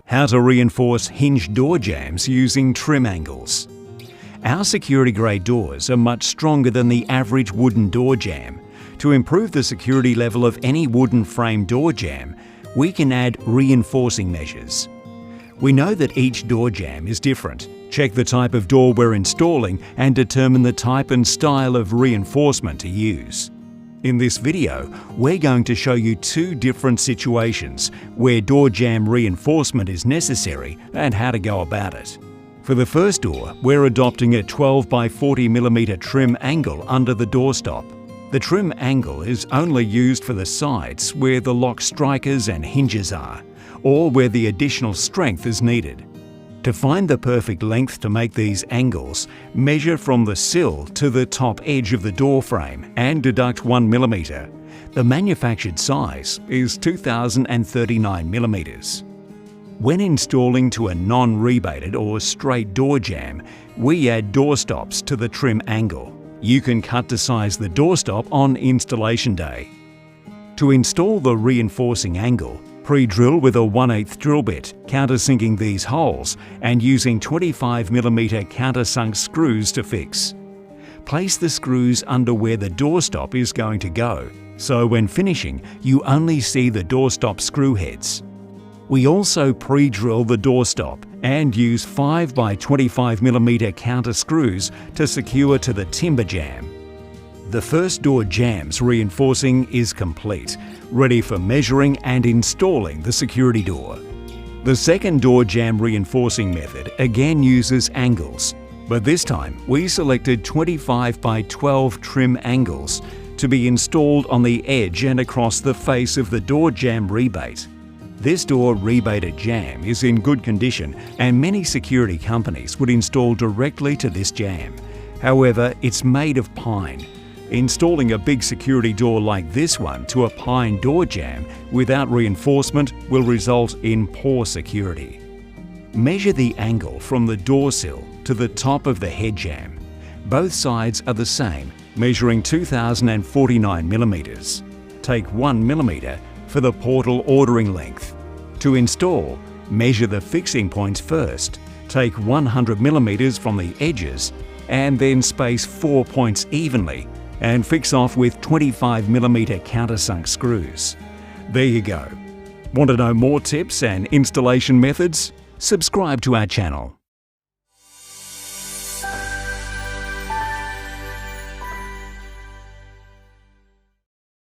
How to reinforce hinged door jambs using trim angles. Our security-grade doors are much stronger than the average wooden door jamb. To improve the security level of any wooden frame door jamb, we can add reinforcing measures. We know that each door jamb is different. Check the type of door we're installing and determine the type and style of reinforcement to use. In this video, we're going to show you two different situations where door jamb reinforcement is necessary and how to go about it. For the first door, we're adopting a 12 by 40 mm trim angle under the doorstop. The trim angle is only used for the sides where the lock strikers and hinges are, or where the additional strength is needed. To find the perfect length to make these angles, measure from the sill to the top edge of the door frame and deduct 1 mm. The manufactured size is 2039 mm. When installing to a non-rebated or straight door jamb, we add doorstops to the trim angle. You can cut to size the doorstop on installation day. To install the reinforcing angle, pre-drill with a 1/8 drill bit, countersinking these holes and using 25 mm countersunk screws to fix. Place the screws under where the doorstop is going to go, so when finishing, you only see the doorstop screw heads. We also pre-drill the doorstop and use 5 by 25 mm counter screws to secure to the timber jamb. The first door jamb's reinforcing is complete, ready for measuring and installing the security door. The second door jamb reinforcing method again uses angles, but this time we selected 25 by 12 trim angles to be installed on the edge and across the face of the door jamb rebate. This door rebated jamb is in good condition and many security companies would install directly to this jamb. However, it's made of pine. Installing a big security door like this one to a pine door jamb without reinforcement will result in poor security. Measure the angle from the door sill to the top of the head jamb. Both sides are the same, measuring 2049 mm. Take 1 mm for the portal ordering length. To install, measure the fixing points first. Take 100 mm from the edges and then space 4 points evenly and fix off with 25 mm countersunk screws. There you go. Want to know more tips and installation methods? Subscribe to our channel.